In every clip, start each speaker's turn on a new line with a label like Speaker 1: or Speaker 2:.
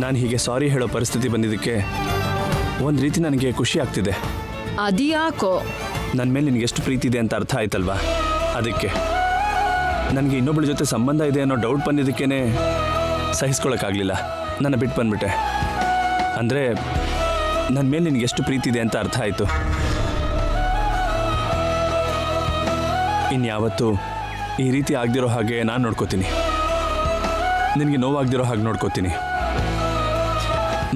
Speaker 1: ನಾನು ಹೀಗೆ ಸಾರಿ ಹೇಳೋ ಪರಿಸ್ಥಿತಿ ಬಂದಿದ್ದಕ್ಕೆ ಒಂದು ರೀತಿ ನನಗೆ ಖುಷಿ ಆಗ್ತಿದೆ.
Speaker 2: ಅದ್ಯಾಕೋ?
Speaker 1: ನನ್ನ ಮೇಲೆ ನಿನಗೆ ಎಷ್ಟು ಪ್ರೀತಿ ಇದೆ ಅಂತ ಅರ್ಥ ಆಯ್ತಲ್ವಾ, ಅದಕ್ಕೆ. ನನಗೆ ಇನ್ನೊಬ್ಬಳ ಜೊತೆ ಸಂಬಂಧ ಇದೆ ಅನ್ನೋ ಡೌಟ್ ಬಂದಿದ್ದಕ್ಕೇ ಸಹಿಸ್ಕೊಳಕ್ಕಾಗಲಿಲ್ಲ, ನನ್ನ ಬಿಟ್ಟು ಬಂದ್ಬಿಟ್ಟೆ. ಅಂದರೆ ನನ್ನ ಮೇಲೆ ನಿನಗೆ ಎಷ್ಟು ಪ್ರೀತಿ ಇದೆ ಅಂತ ಅರ್ಥ ಆಯಿತು. ಇನ್ಯಾವತ್ತೂ ಈ ರೀತಿ ಆಗದಿರೋ ಹಾಗೆ ನಾನು ನೋಡ್ಕೋತೀನಿ, ನಿನಗೆ ನೋವಾಗದಿರೋ ಹಾಗೆ ನೋಡ್ಕೋತೀನಿ.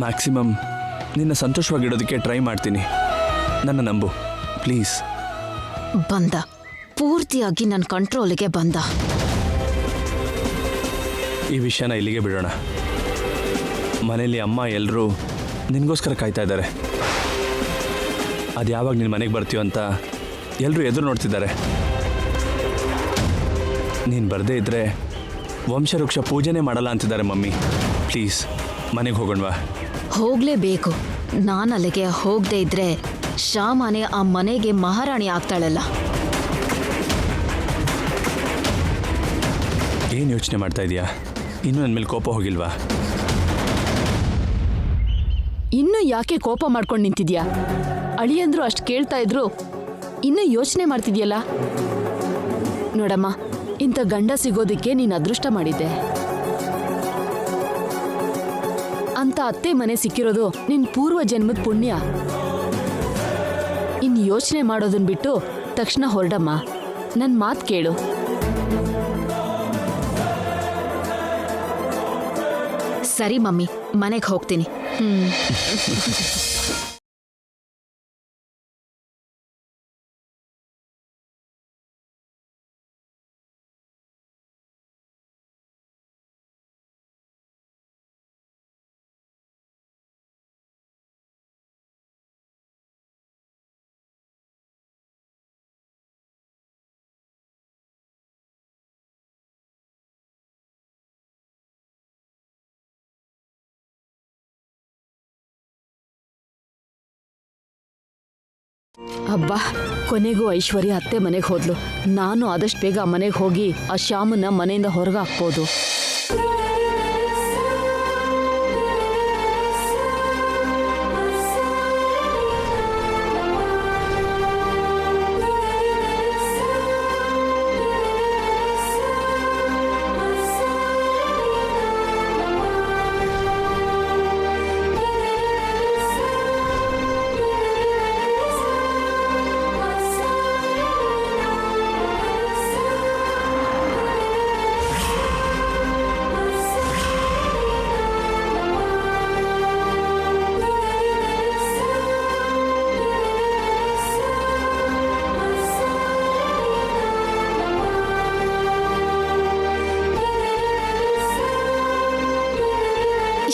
Speaker 1: ಮ್ಯಾಕ್ಸಿಮಮ್ ನಿನ್ನ ಸಂತೋಷವಾಗಿಡೋದಕ್ಕೆ ಟ್ರೈ ಮಾಡ್ತೀನಿ. ನನ್ನ ನಂಬು ಪ್ಲೀಸ್.
Speaker 2: ಬಂದ, ಪೂರ್ತಿಯಾಗಿ ನನ್ನ ಕಂಟ್ರೋಲಿಗೆ ಬಂದ.
Speaker 1: ಈ ವಿಷಯನ ಇಲ್ಲಿಗೆ ಬಿಡೋಣ. ಮನೇಲಿ ಅಮ್ಮ ಎಲ್ಲರೂ ನಿನಗೋಸ್ಕರ ಕಾಯ್ತಾ ಇದ್ದಾರೆ. ಅದು ಯಾವಾಗ ನಿನ್ನ ಮನೆಗೆ ಬರ್ತೀಯೋ ಅಂತ ಎಲ್ಲರೂ ಎದುರು ನೋಡ್ತಿದ್ದಾರೆ. ನೀನು ಬರದೇ ಇದ್ದರೆ ವಂಶವೃಕ್ಷ ಪೂಜೆನೇ ಮಾಡಲ್ಲ ಅಂತಿದ್ದಾರೆ ಮಮ್ಮಿ. ಪ್ಲೀಸ್ ಮನೆಗೆ ಹೋಗೋಣವಾ?
Speaker 2: ಹೋಗ್ಲೇಬೇಕು. ನಾನು ಅಲ್ಲಿಗೆ ಹೋಗದೆ ಇದ್ರೆ ಶ್ಯಾಮನೆ ಆ ಮನೆಗೆ ಮಹಾರಾಣಿ ಆಗ್ತಾಳಲ್ಲ.
Speaker 1: ಏನು ಯೋಚನೆ ಮಾಡ್ತಾ ಇದೀಯಾ? ಇನ್ನೂ ನನ್ನ ಮೇಲೆ ಕೋಪ ಹೋಗಿಲ್ವಾ?
Speaker 3: ಇನ್ನು ಯಾಕೆ ಕೋಪ ಮಾಡ್ಕೊಂಡು ನಿಂತಿದ್ಯಾ? ಅಳಿಯಂದ್ರು ಅಷ್ಟು ಕೇಳ್ತಾ ಇದ್ರು ಇನ್ನೂ ಯೋಚನೆ ಮಾಡ್ತಿದ್ಯಲ್ಲ. ನೋಡಮ್ಮ, ಇಂಥ ಗಂಡ ಸಿಗೋದಿಕ್ಕೆ ನೀನು ಅದೃಷ್ಟ ಮಾಡಿದ್ದೆ. ಅಂತ ಅತ್ತೆ ಮನೆ ಸಿಕ್ಕಿರೋದು ನಿನ್ ಪೂರ್ವ ಜನ್ಮದ ಪುಣ್ಯ. ಇನ್ನು ಯೋಚನೆ ಮಾಡೋದನ್ನ ಬಿಟ್ಟು ತಕ್ಷಣ ಹೊರಡಮ್ಮ. ನನ್ನ ಮಾತು ಕೇಳು.
Speaker 2: ಸರಿ ಮಮ್ಮಿ, ಮನೆಗೆ ಹೋಗ್ತೀನಿ.
Speaker 3: ಅಬ್ಬಾ, ಕೊನೆಗೂ ಐಶ್ವರ್ಯ ಅತ್ತೆ ಮನೆಗೆ ಹೋದ್ಲು. ನಾನು ಆದಷ್ಟು ಬೇಗ ಆ ಮನೆಗೆ ಹೋಗಿ ಆ ಶ್ಯಾಮನ್ನ ಮನೆಯಿಂದ ಹೊರಗೆ ಹಾಕ್ಬೋದು.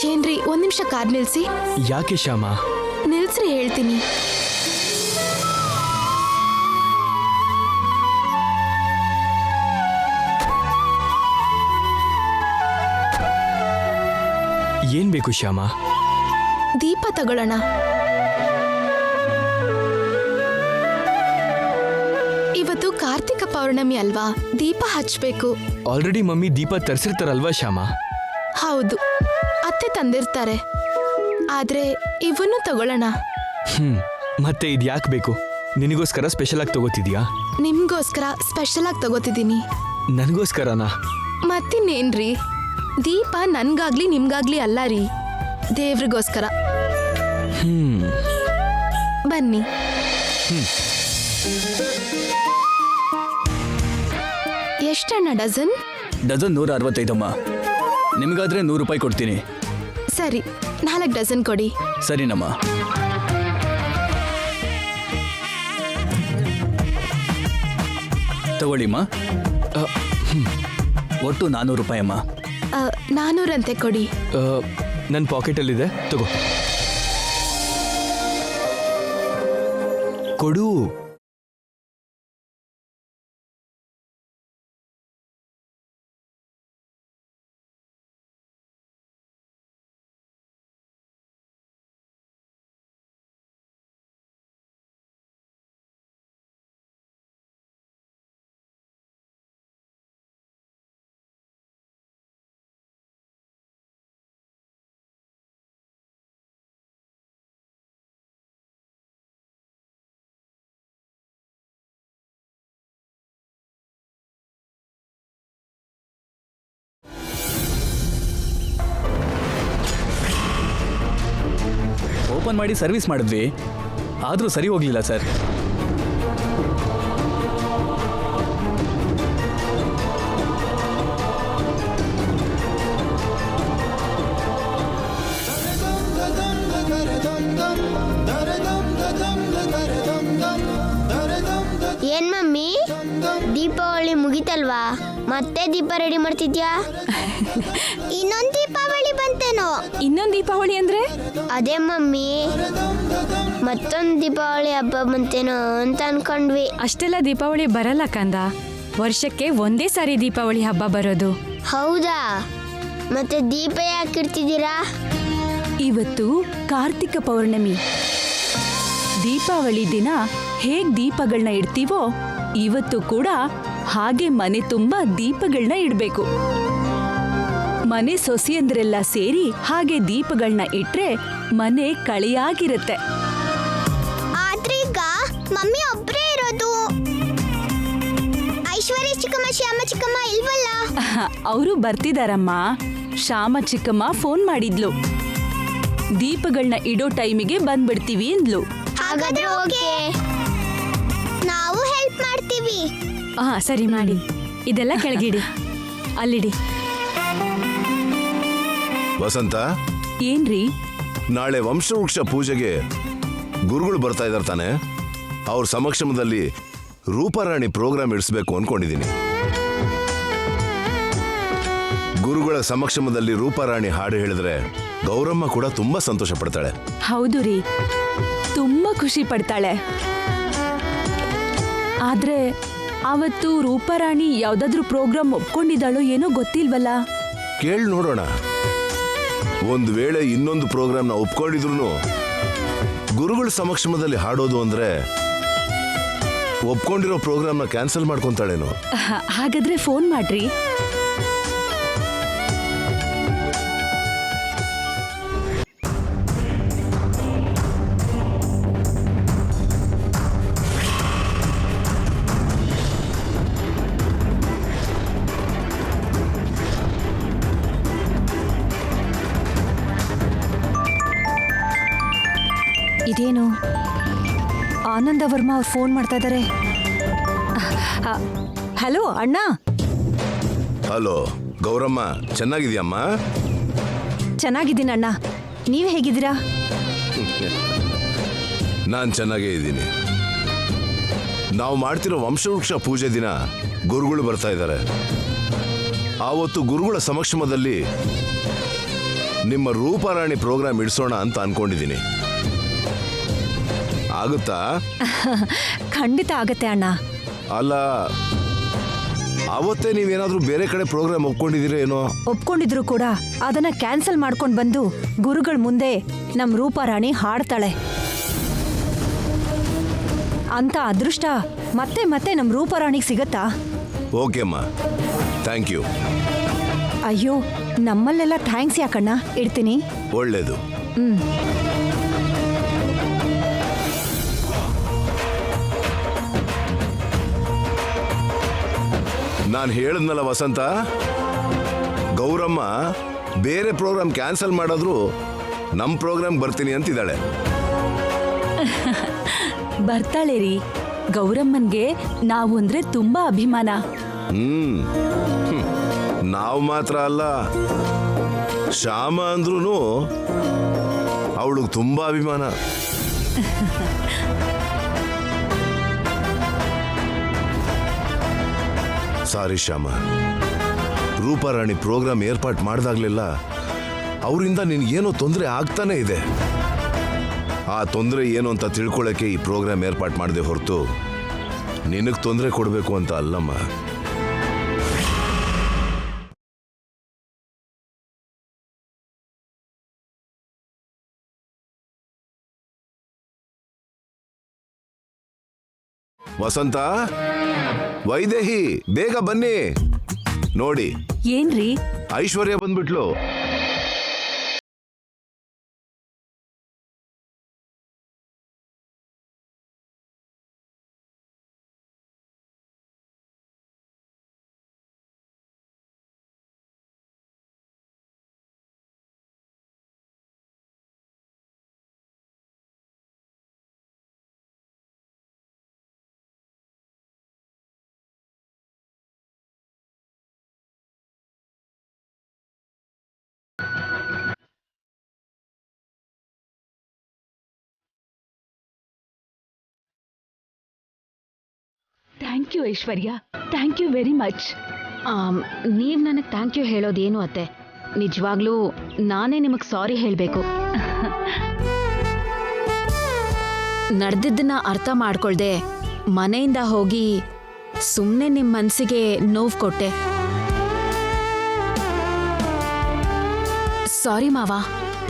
Speaker 4: ಏನ್ರಿ, ಒಂದ್ ನಿಮಿಷ ಕಾರ್ ನಿಲ್ಸಿ.
Speaker 1: ಯಾಕೆ ಶ್ಯಾಮ?
Speaker 4: ನಿಲ್ಸ್ರಿ, ಹೇಳ್ತೀನಿ.
Speaker 1: ಏನ್ ಬೇಕು ಶ್ಯಾಮ?
Speaker 4: ದೀಪ ತಗೊಳ್ಳೋಣ. ಇವತ್ತು ಕಾರ್ತಿಕ ಪೌರ್ಣಮಿ ಅಲ್ವಾ, ದೀಪ ಹಚ್ಬೇಕು.
Speaker 5: ಆಲ್ರೆಡಿ ಮಮ್ಮಿ ದೀಪ ತರಿಸಿರ್ತಾರಲ್ವಾ ಶ್ಯಾಮ?
Speaker 4: ಹೌದು, ಅತ್ತೆ ತಂದಿರ್ತಾರೆ. ಆದ್ರೆ ಇವನ್ನು ತಗೊಳ್ಳೋಣ.
Speaker 5: ಮತ್ತೆ ಇದು ಯಾಕೆ ಬೇಕು? ನಿನಗೋಸ್ಕರ ಸ್ಪೆಷಲ್ ಆಗಿ ತಗೋತಿದ್ಯಾ?
Speaker 4: ನಿಮ್ಗೋಸ್ಕರ ಸ್ಪೆಷಲ್ ಆಗಿ ತಗೋತಿದ್ದೀನಿ.
Speaker 5: ನನಗೋಸ್ಕರನಾ?
Speaker 4: ಮತ್ತಿನ್ನೇನ್ರಿ, ದೀಪ ನನ್ಗಾಗ್ಲಿ ನಿಮ್ಗಾಗ್ಲಿ ಅಲ್ಲ ರೀ, ದೇವ್ರಿಗೋಸ್ಕರ. ಬನ್ನಿ. ಎಷ್ಟಣ್ಣ ಡಜನ್?
Speaker 1: ಡಜನ್ 165 ಅಮ್ಮ. ನಿಮಗಾದ್ರೆ 100 ರೂಪಾಯಿ ಕೊಡ್ತೀನಿ.
Speaker 4: ಸರಿ, 4 ಡಜನ್ ಕೊಡಿ.
Speaker 1: ಸರಿನಮ್ಮ. ತಗೊಳ್ಳಿಮ್ಮ. ಒಟ್ಟು 400 ರೂಪಾಯಿ ಅಮ್ಮ.
Speaker 4: 400 ಅಂತೆ ಕೊಡಿ.
Speaker 5: ನನ್ನ ಪಾಕೆಟಲ್ಲಿದೆ, ತಗೋ. ಕೊಡು.
Speaker 6: ಓಪನ್ ಮಾಡಿ ಸರ್ವಿಸ್ ಮಾಡಿದ್ವಿ, ಆದರೂ ಸರಿ ಹೋಗಲಿಲ್ಲ ಸರ್.
Speaker 7: ಏನ್ ಮಮ್ಮಿ, ದೀಪಾವಳಿ ಮುಗಿತಲ್ವಾ? ಮತ್ತೆ ದೀಪ ರೆಡಿ ಮಾಡ್ತಿದ್ಯಾ? ಇನ್ನೊಂದ್ ದೀಪಾವಳಿ ಬಂತೇನೋ.
Speaker 3: ಇನ್ನೊಂದು ದೀಪಾವಳಿ ಅಂದ್ರೆ?
Speaker 7: ಅದೇ ಮಮ್ಮಿ, ಮತ್ತೊಂದ್ ದೀಪಾವಳಿ ಹಬ್ಬ ಬಂತೇನೋ ಅಂತ ಅನ್ಕೊಂಡ್ವಿ.
Speaker 8: ಅಷ್ಟೆಲ್ಲ ದೀಪಾವಳಿ ಬರಲ್ಲ ಕಂದ, ವರ್ಷಕ್ಕೆ ಒಂದೇ ಸಾರಿ ದೀಪಾವಳಿ ಹಬ್ಬ ಬರೋದು.
Speaker 7: ಹೌದಾ? ಮತ್ತೆ ದೀಪ ಯಾಕೆ ಇಡ್ತಿದ್ದೀರಾ?
Speaker 3: ಇವತ್ತು ಕಾರ್ತಿಕ ಪೌರ್ಣಮಿ. ದೀಪಾವಳಿ ದಿನ ಹೇಗ್ ದೀಪಗಳನ್ನ ಇಡ್ತೀವೋ ಇವತ್ತು ಕೂಡ ಹಾಗೆ ಮನೆ ತುಂಬಾ ದೀಪಗಳನ್ನ ಇಡ್ಬೇಕು. ಮನೆ ಸೊಸೆಯಂದ್ರೆಲ್ಲ ಸೇರಿ ಹಾಗೆ ದೀಪಗಳನ್ನ ಇಟ್ರೆ ಮನೆ ಕಳೆಯಾಗಿರುತ್ತೆ.
Speaker 7: ಆದ್ರೀಗ ಮಮ್ಮಿ ಒಬ್ರೇ ಇರೋದು, ಐಶ್ವರ್ಯ ಚಿಕ್ಕಮ್ಮ ಶ್ಯಾಮ ಚಿಕ್ಕಮ್ಮ ಇಲ್ವಲ್ಲ?
Speaker 3: ಅವರು ಬರ್ತಿದಾರಮ್ಮ. ಶ್ಯಾಮ ಚಿಕ್ಕಮ್ಮ ಫೋನ್ ಮಾಡಿದ್ಲು, ದೀಪಗಳನ್ನ ಇಡೋ ಟೈಮಿಗೆ ಬಂದ್ಬಿಡ್ತೀವಿ ಅಂದ್ಲು.
Speaker 7: ಹಾಗಾದ್ರೆ ಓಕೆ, ನಾವು ಹೆಲ್ಪ್ ಮಾಡ್ತೀವಿ.
Speaker 8: ಹಾ ಸರಿ ಮಾಡಿ, ಇದೆಲ್ಲ ಕೆಳಗಿಡಿ, ಅಲ್ಲಿಡಿ.
Speaker 9: ವಸಂತ,
Speaker 3: ಏನ್ರಿ?
Speaker 9: ನಾಳೆ ವಂಶವೃಕ್ಷ ಪೂಜೆಗೆ ಗುರುಗಳು ಬರ್ತಾ ಇದ್ದಾರೆ ತಾನೆ? ಅವ್ರ ಸಮಕ್ಷಮದಲ್ಲಿ ರೂಪರಾಣಿ ಪ್ರೋಗ್ರಾಮ್ ಇಡಿಸ್ಬೇಕು ಅನ್ಕೊಂಡಿದ್ದೀನಿ. ಗುರುಗಳ ಸಮಕ್ಷಮದಲ್ಲಿ ರೂಪರಾಣಿ ಹಾಡು ಹೇಳಿದ್ರೆ ಗೌರಮ್ಮ ಕೂಡ ತುಂಬಾ ಸಂತೋಷ ಪಡ್ತಾಳೆ.
Speaker 3: ಹೌದು ರೀ, ತುಂಬಾ ಖುಷಿ ಪಡ್ತಾಳೆ. ಆದ್ರೆ ಅವತ್ತು ರೂಪರಾಣಿ ಯಾವ್ದಾದ್ರೂ ಪ್ರೋಗ್ರಾಮ್ ಒಪ್ಕೊಂಡಿದ್ದಾಳೋ ಏನೋ ಗೊತ್ತಿಲ್ವಲ್ಲ.
Speaker 9: ಕೇಳಿ ನೋಡೋಣ. ಒಂದು ವೇಳೆ ಇನ್ನೊಂದು ಪ್ರೋಗ್ರಾಮ್ನ ಒಪ್ಕೊಂಡಿದ್ರು ಗುರುಗಳ ಸಮಕ್ಷಮದಲ್ಲಿ ಹಾಡೋದು ಅಂದ್ರೆ ಒಪ್ಕೊಂಡಿರೋ ಪ್ರೋಗ್ರಾಮ್ನ ಕ್ಯಾನ್ಸಲ್ ಮಾಡ್ಕೊಂತಾಳೇನೋ.
Speaker 3: ಹಾಗಾದ್ರೆ ಫೋನ್ ಮಾಡ್ರಿ.
Speaker 2: ಇದೇನು ಆನಂದ ವರ್ಮಾ ಅವ್ರು ಫೋನ್ ಮಾಡ್ತಾ ಇದ್ದಾರೆ. ಹಲೋ ಅಣ್ಣ.
Speaker 9: ಹಲೋ ಗೌರಮ್ಮ, ಚೆನ್ನಾಗಿದ್ಯಮ್ಮ?
Speaker 2: ಚೆನ್ನಾಗಿದ್ದೀನಿ ಅಣ್ಣ, ನೀವು ಹೇಗಿದ್ದೀರಾ?
Speaker 9: ನಾನು ಚೆನ್ನಾಗೇ ಇದ್ದೀನಿ. ನಾವು ಮಾಡ್ತಿರೋ ವಂಶವೃಕ್ಷ ಪೂಜೆ ದಿನ ಗುರುಗಳು ಬರ್ತಾ ಇದ್ದಾರೆ. ಆವತ್ತು ಗುರುಗಳ ಸಮಕ್ಷಮದಲ್ಲಿ ನಿಮ್ಮ ರೂಪರಾಣಿ ಪ್ರೋಗ್ರಾಮ್ ಇಡಿಸೋಣ ಅಂತ ಅನ್ಕೊಂಡಿದ್ದೀನಿ. ಆಗುತ್ತಾ?
Speaker 2: ಖಂಡಿತ ಆಗತ್ತೆ ಅಣ್ಣ.
Speaker 9: ಅಲ್ಲ, ಅವತ್ತೇ ನೀವೇನಾದ್ರೂ ಬೇರೆ ಕಡೆ ಪ್ರೋಗ್ರಾಮ್ ಒಪ್ಕೊಂಡಿದ್ದೀರೇನೋ?
Speaker 2: ಒಪ್ಕೊಂಡಿದ್ರು ಕೂಡ ಅದನ್ನ ಕ್ಯಾನ್ಸಲ್ ಮಾಡ್ಕೊಂಡು ಬಂದು ಗುರುಗಳ ಮುಂದೆ ನಮ್ ರೂಪಾರಾಣಿ ಹಾಡ್ತಾಳೆ ಅಂತ ಅದೃಷ್ಟ ಮತ್ತೆ ಮತ್ತೆ ನಮ್ ರೂಪಾರಾಣಿಗೆ ಸಿಗತ್ತಾ?
Speaker 9: ಓಕೆ ಅಮ್ಮ, ಥ್ಯಾಂಕ್ ಯು.
Speaker 2: ಅಯ್ಯೋ, ನಮ್ಮಲ್ಲೆಲ್ಲ ಥ್ಯಾಂಕ್ಸ್ ಯಾಕಣ್ಣ. ಇಡ್ತೀನಿ.
Speaker 9: ಒಳ್ಳೇದು. ನಾನು ಹೇಳಿದ್ನಲ್ಲ ವಸಂತ, ಗೌರಮ್ಮ ಬೇರೆ ಪ್ರೋಗ್ರಾಮ್ ಕ್ಯಾನ್ಸಲ್ ಮಾಡಿದ್ರು ನಮ್ಮ ಪ್ರೋಗ್ರಾಮ್ ಬರ್ತೀನಿ ಅಂತಿದ್ದಾಳೆ.
Speaker 3: ಬರ್ತಾಳೆ ರೀ. ಗೌರಮ್ಮನ್ಗೆ ನಾವು ಅಂದ್ರೆ ತುಂಬಾ ಅಭಿಮಾನ.
Speaker 9: ನಾವು ಮಾತ್ರ ಅಲ್ಲ, ಶ್ಯಾಮ ಅಂದ್ರೂ ಅವಳಿಗೆ ತುಂಬಾ ಅಭಿಮಾನ. ಸಾರಿ ಶ್ಯಾಮ, ರೂಪರಾಣಿ ಪ್ರೋಗ್ರಾಮ್ ಏರ್ಪಾಟ್ ಮಾಡಿದಾಗ್ಲೆಲ್ಲ ಅವರಿಂದ ನಿನ್ಗೇನೋ ತೊಂದರೆ ಆಗ್ತಾನೆ ಇದೆ. ಆ ತೊಂದರೆ ಏನು ಅಂತ ತಿಳ್ಕೊಳ್ಳೋಕೆ ಈ ಪ್ರೋಗ್ರಾಮ್ ಏರ್ಪಾಟ್ ಮಾಡದೆ ಹೊರತು ನಿನಗೆ ತೊಂದರೆ ಕೊಡಬೇಕು ಅಂತ ಅಲ್ಲಮ್ಮ. ವಸಂತ, ವೈದೇಹಿ, ಬೇಗ ಬನ್ನಿ. ನೋಡಿ,
Speaker 3: ಏನ್ರಿ?
Speaker 9: ಐಶ್ವರ್ಯ ಬಂದ್ಬಿಟ್ಲು.
Speaker 3: Thank you Aishwarya, thank you very much.
Speaker 2: ನೀವು ನನಗೆ ಥ್ಯಾಂಕ್ ಯು ಹೇಳೋದೇನು ಅತ್ತೆ? ನಿಜವಾಗ್ಲೂ ನಾನೇ ನಿಮಗೆ ಸಾರಿ ಹೇಳಬೇಕು. ನಡೆದಿದ್ದನ್ನ ಅರ್ಥ ಮಾಡ್ಕೊಳ್ದೆ ಮನೆಯಿಂದ ಹೋಗಿ ಸುಮ್ಮನೆ ನಿಮ್ಮ ಮನಸ್ಸಿಗೆ ನೋವು ಕೊಟ್ಟೆ. ಸಾರಿ ಮಾವ.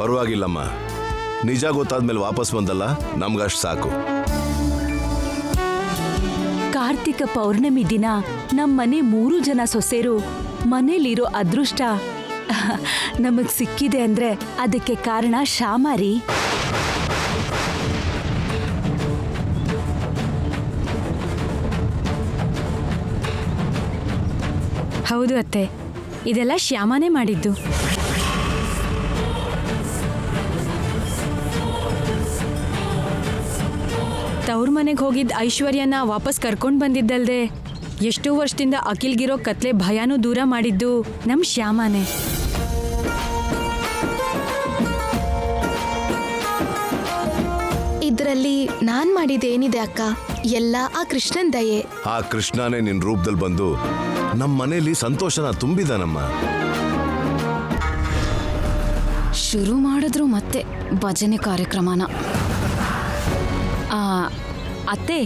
Speaker 9: ಪರವಾಗಿಲ್ಲಮ್ಮ, ನಿಜ ಗೊತ್ತಾದ್ಮೇಲೆ ವಾಪಸ್ ಬಂದಲ್ಲ, ನಮ್ಗಷ್ಟು ಸಾಕು.
Speaker 3: ಕಾರ್ತಿಕ ಪೌರ್ಣಮಿ ದಿನ ನಮ್ಮನೆ 3 ಜನ ಸೊಸೆರು ಮನೇಲಿರೋ ಅದೃಷ್ಟ ನಮಗ್ ಸಿಕ್ಕಿದೆ ಅಂದ್ರೆ ಅದಕ್ಕೆ ಕಾರಣ ಶ್ಯಾಮಾರಿ.
Speaker 8: ಹೌದು ಅತ್ತೆ, ಇದೆಲ್ಲ ಶ್ಯಾಮನೇ ಮಾಡಿದ್ದು. ತವ್ರ ಮನೆಗೆ ಹೋಗಿದ್ದ ಐಶ್ವರ್ಯನ ವಾಪಸ್ ಕರ್ಕೊಂಡು ಬಂದಿದ್ದಲ್ದೆ ಎಷ್ಟೋ ವರ್ಷದಿಂದ ಅಖಿಲ್ಗಿರೋ ಕತ್ಲೆ ಭಯನೂ ದೂರ ಮಾಡಿದ್ದು ನಮ್ ಶ್ಯಾಮನೇ.
Speaker 4: ಇದರಲ್ಲಿ ನಾನ್ ಮಾಡಿದೇನಿದೆ ಅಕ್ಕ? ಎಲ್ಲ ಆ ಕೃಷ್ಣನ್ ದಯೆ.
Speaker 9: ಆ ಕೃಷ್ಣನೇ ನಿನ್ ರೂಪದಲ್ಲಿ ಬಂದು ನಮ್ಮ ಮನೇಲಿ ಸಂತೋಷನ ತುಂಬಿದಾನಮ್ಮ.
Speaker 2: ಶುರು ಮಾಡಿದ್ರು ಮತ್ತೆ ಭಜನೆ ಕಾರ್ಯಕ್ರಮನ. ಅತ್ತೆ,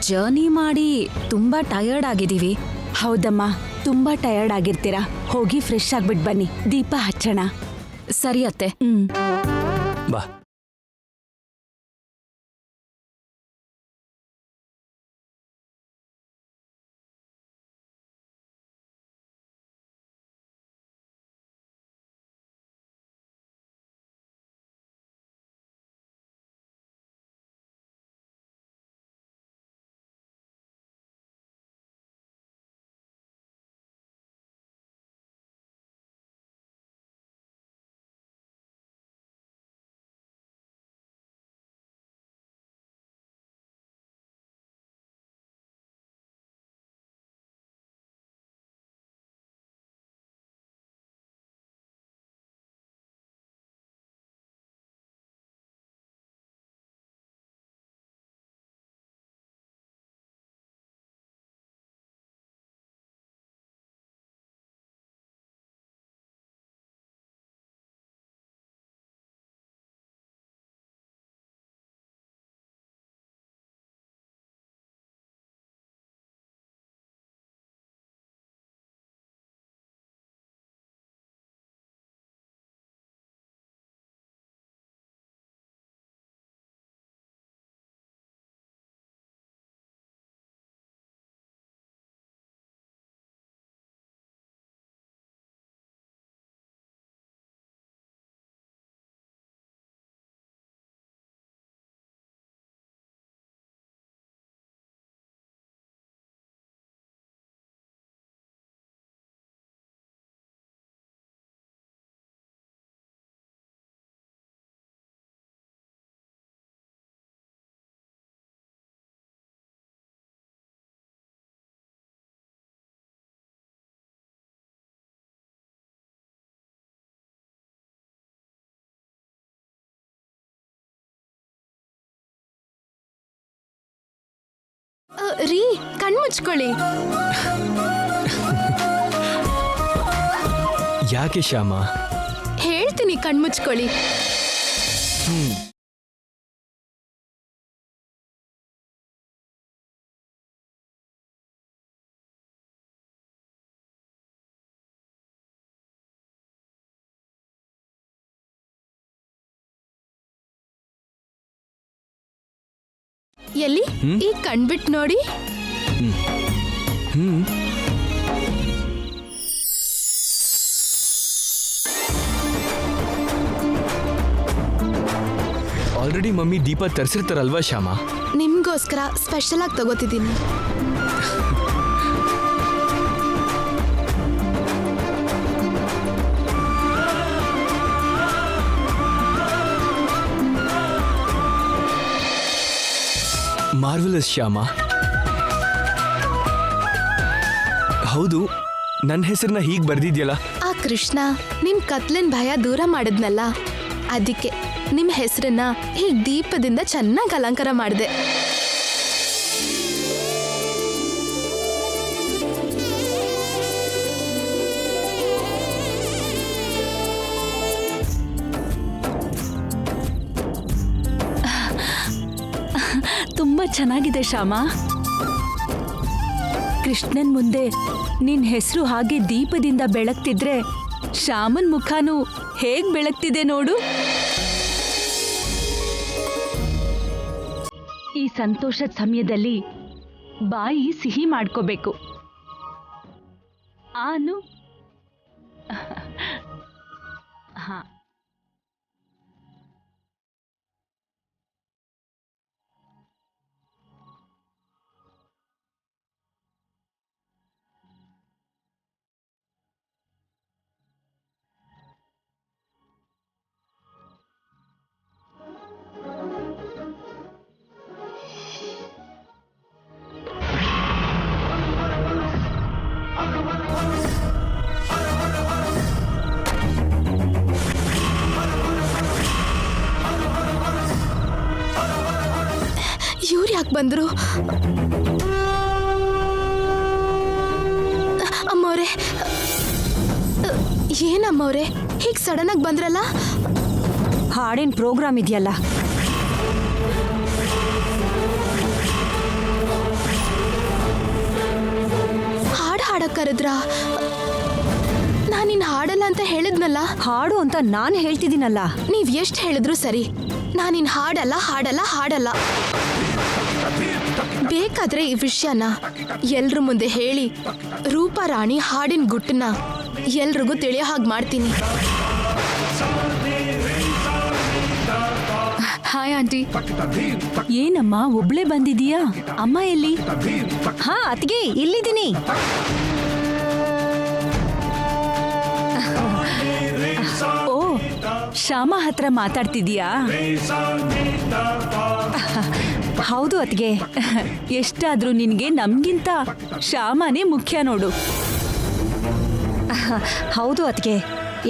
Speaker 2: ಜರ್ನಿ ಮಾಡಿ ತುಂಬಾ ಟಯರ್ಡ್ ಆಗಿದ್ದೀವಿ.
Speaker 3: ಹೌದಮ್ಮ, ತುಂಬಾ ಟಯರ್ಡ್ ಆಗಿರ್ತೀರಾ. ಹೋಗಿ ಫ್ರೆಶ್ ಆಗ್ಬಿಟ್ ಬನ್ನಿ, ದೀಪ ಹಚ್ಚೋಣ.
Speaker 2: ಸರಿ ಅತ್ತೆ.
Speaker 1: ಬಾ.
Speaker 4: ರೀ, ಕಣ್ಮುಚ್ಕೊಳ್ಳಿ.
Speaker 5: ಯಾಕೆ ಶ್ಯಾಮ?
Speaker 4: ಹೇಳ್ತೀನಿ, ಕಣ್ಮುಚ್ಕೊಳ್ಳಿ. ಎಲ್ಲಿ ಈ ಕಣ್ಬಿಟ್ ನೋಡಿ.
Speaker 5: ಆಲ್ರೆಡಿ ಮಮ್ಮಿ ದೀಪ ತರಿಸಿರ್ತಾರಲ್ವಾ ಶ್ಯಾಮ?
Speaker 4: ನಿಮ್ಗೋಸ್ಕರ ಸ್ಪೆಷಲ್ ಆಗಿ ತಗೋತಿದ್ದೀನಿ.
Speaker 5: ಮಾರ್ವೆಲಸ್ ಶ್ಯಾಮ. ಹೌದು, ನನ್ನ ಹೆಸರನ್ನ ಹೀಗೆ ಬರ್ದಿದ್ಯಲ್ಲ?
Speaker 4: ಆ ಕೃಷ್ಣ ನಿಮ್ ಕತ್ಲಿನ ಭಯ ದೂರ ಮಾಡಿದ್ನಲ್ಲ, ಅದಕ್ಕೆ ನಿಮ್ ಹೆಸರನ್ನ ಹೀಗ್ ದೀಪದಿಂದ ಚೆನ್ನಾಗಿ ಅಲಂಕಾರ ಮಾಡಿದೆ.
Speaker 8: ತುಂಬಾ ಚೆನ್ನಾಗಿದೆ ಶ್ಯಾಮ. ಕೃಷ್ಣನ್ ಮುಂದೆ ನಿನ್ ಹೆಸರು ಹಾಗೆ ದೀಪದಿಂದ ಬೆಳಗ್ತಿದ್ರೆ ಶ್ಯಾಮನ್ ಮುಖನೂ ಹೇಗ್ ಬೆಳಗ್ತಿದೆ ನೋಡು. ಈ ಸಂತೋಷದ ಸಮಯದಲ್ಲಿ ಬಾಯಿ ಸಿಹಿ ಮಾಡ್ಕೋಬೇಕು. ಆನು ಹಾ.
Speaker 4: ಇವ್ರು ಯಾಕೆ ಬಂದ್ರು? ಅಮ್ಮವ್ರೆ, ಏನಮ್ಮವ್ರೆ ಹೀಗೆ ಸಡನ್ ಆಗಿ ಬಂದ್ರಲ್ಲ?
Speaker 8: ಹಾಡಿನ ಪ್ರೋಗ್ರಾಮ್ ಇದೆಯಲ್ಲ,
Speaker 4: ಹಾಡು ಹಾಡಕ್ ಕರೆದ್ರಾ? ನಾನಿನ್ ಹಾಡಲ್ಲ ಅಂತ ಹೇಳಿದ್ನಲ್ಲ.
Speaker 8: ಹಾಡು ಅಂತ ನಾನು ಹೇಳ್ತಿದ್ದೀನಲ್ಲ.
Speaker 4: ನೀವ್ ಎಷ್ಟು ಹೇಳಿದ್ರು ಸರಿ, ನಾನಿನ್ ಹಾಡಲ್ಲ ಹಾಡಲ್ಲ ಹಾಡಲ್ಲ. ಬೇಕಾದ್ರೆ ಈ ವಿಷಯನ ಎಲ್ರ ಮುಂದೆ ಹೇಳಿ ರೂಪಾರಾಣಿ ಹಾಡಿನ ಗುಟ್ಟನ್ನ ಎಲ್ರಿಗೂ ತಿಳಿಯೋ ಹಾಗೆ ಮಾಡ್ತೀನಿ.
Speaker 8: Hi aunty. ಏನಮ್ಮ ಒಬ್ಳೆ ಬಂದಿದೀಯಾ? ಅಮ್ಮ ಎಲ್ಲಿ? ಹಾ ಅತ್ಗೆ ಇಲ್ಲಿದ್ದೀನಿ. ಓ, ಶ್ಯಾಮ ಹತ್ರ ಮಾತಾಡ್ತಿದೀಯಾ? ಹೌದು ಅತ್ಗೆ. ಎಷ್ಟಾದ್ರೂ ನಿನ್ಗೆ ನಮ್ಗಿಂತ ಶ್ಯಾಮನೇ ಮುಖ್ಯ ನೋಡು. ಹೌದು ಅತ್ಗೆ,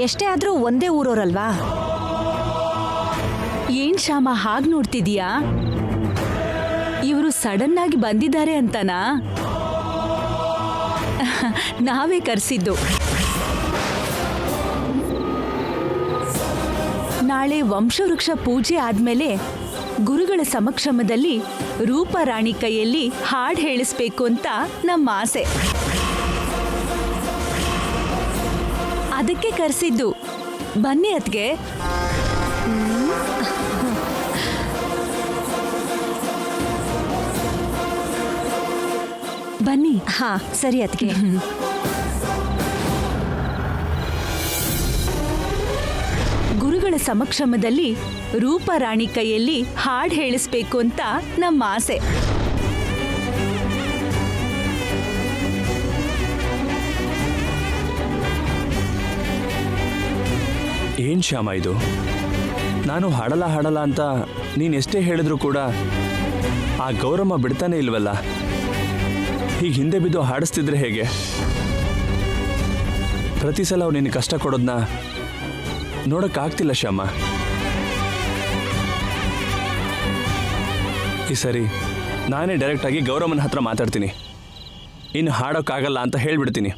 Speaker 8: ಎಷ್ಟೇ ಆದ್ರೂ ಒಂದೇ ಊರವ್ರಲ್ವಾ. ಏನ್ ಶ್ಯಾಮ ಹಾಗ್ ನೋಡ್ತಿದೀಯಾ? ಇವರು ಸಡನ್ ಆಗಿ ಬಂದಿದ್ದಾರೆ ಅಂತನಾ? ನಾವೇ ಕರೆಸಿದ್ದು. ನಾಳೆ ವಂಶವೃಕ್ಷ ಪೂಜೆ ಆದ್ಮೇಲೆ ಗುರುಗಳ ಸಮಕ್ಷಮದಲ್ಲಿ ರೂಪಾರಾಣಿ ಕೈಯಲ್ಲಿ ಹಾಡು ಹೇಳಿಸ್ಬೇಕು ಅಂತ ನಮ್ಮ ಆಸೆ. ಅದಕ್ಕೆ ಕರೆಸಿದ್ದು. ಬನ್ನಿ ಅತ್ಗೆ. ಬನ್ನಿ. ಹಾ ಸರಿ ಅತ್ಗೆ. ಗುರುಗಳ ಸಮಕ್ಷಮದಲ್ಲಿ ರೂಪಾರಾಣಿ ಕೈಯಲ್ಲಿ ಹಾಡು ಹೇಳಿಸ್ಬೇಕು ಅಂತ ನಮ್ಮ ಆಸೆ.
Speaker 1: ಏನ್ ಶ್ಯಾಮ ಇದು? ನಾನು ಹಾಡಲ್ಲ ಅಂತ ನೀನು ಎಷ್ಟೇ ಹೇಳಿದ್ರು ಕೂಡ ಆ ಗೌರಮ್ಮ ಬಿಡ್ತಾನೆ ಇಲ್ವಲ್ಲ. ಹೀಗೆ ಹಿಂದೆ ಬಿದ್ದು ಹಾಡಿಸ್ತಿದ್ರೆ ಹೇಗೆ? ಪ್ರತಿ ಸಲ ಅವ್ರು ನಿನಗೆ ಕಷ್ಟ ಕೊಡೋದನ್ನ ನೋಡೋಕ್ಕಾಗ್ತಿಲ್ಲ ಶ್ಯಾಮ. ಈ ಸರಿ ನಾನೇ ಡೈರೆಕ್ಟಾಗಿ ಗೌರಮ್ಮನ ಹತ್ರ ಮಾತಾಡ್ತೀನಿ. ಇನ್ನು ಹಾಡೋಕ್ಕಾಗಲ್ಲ ಅಂತ ಹೇಳ್ಬಿಡ್ತೀನಿ.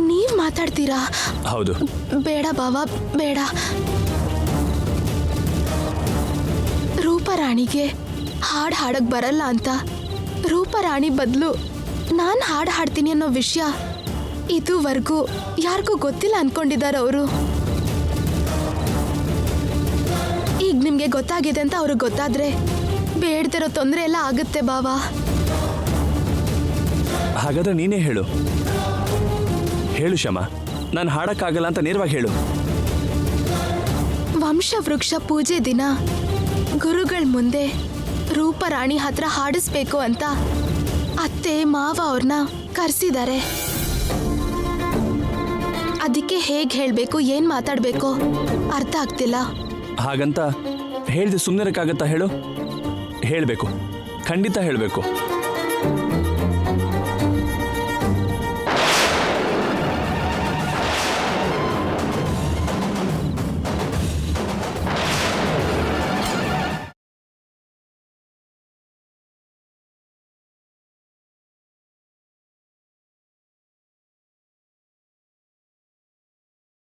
Speaker 4: ನೀವ್ ಮಾತಾಡ್ತೀರಾ?
Speaker 1: ಹೌದು.
Speaker 4: ಬೇಡ ಬಾವಾ, ಬೇಡ. ರೂಪಾರಾಣಿಗೆ ಹಾಡು ಹಾಡಕ್ ಬರಲ್ಲ ಅಂತ ರೂಪಾರಾಣಿ ಬದಲು ನಾನು ಹಾಡು ಹಾಡ್ತೀನಿ ಅನ್ನೋ ವಿಷಯ ಇದುವರೆಗೂ ಯಾರಿಗೂ ಗೊತ್ತಿಲ್ಲ ಅನ್ಕೊಂಡಿದ್ದಾರೆ ಅವರು. ಈಗ ನಿಮ್ಗೆ ಗೊತ್ತಾಗಿದೆ ಅಂತ ಅವ್ರಿಗೆ ಗೊತ್ತಾದ್ರೆ ಬೇಡ್ದಿರೋ ತೊಂದರೆ ಎಲ್ಲ ಆಗುತ್ತೆ ಬಾವಾ.
Speaker 1: ಹಾಗಾದ್ರೆ ನೀನೇ ಹೇಳು. ಹೇಳು ಶ್ಯಾಮ, ನಾನು ಹಾಡಕ್ಕಾಗಲ್ಲ ಅಂತ ನೇರವಾಗಿ ಹೇಳು.
Speaker 4: ವಂಶವೃಕ್ಷ ಪೂಜೆ ದಿನ ಗುರುಗಳ ಮುಂದೆ ರೂಪಾರಾಣಿ ಹತ್ರ ಹಾಡಿಸ್ಬೇಕು ಅಂತ ಅತ್ತೆ ಮಾವ ಅವ್ರನ್ನ ಕರೆಸಿದ್ದಾರೆ. ಅದಕ್ಕೆ ಹೇಗೆ ಹೇಳಬೇಕು, ಏನು ಮಾತಾಡಬೇಕು ಅರ್ಥ ಆಗ್ತಿಲ್ಲ.
Speaker 1: ಹಾಗಂತ ಹೇಳ್ದೆ ಸುಮ್ಮನಿರಕ್ಕಾಗತ್ತಾ ಹೇಳು? ಹೇಳಬೇಕು, ಖಂಡಿತ ಹೇಳಬೇಕು.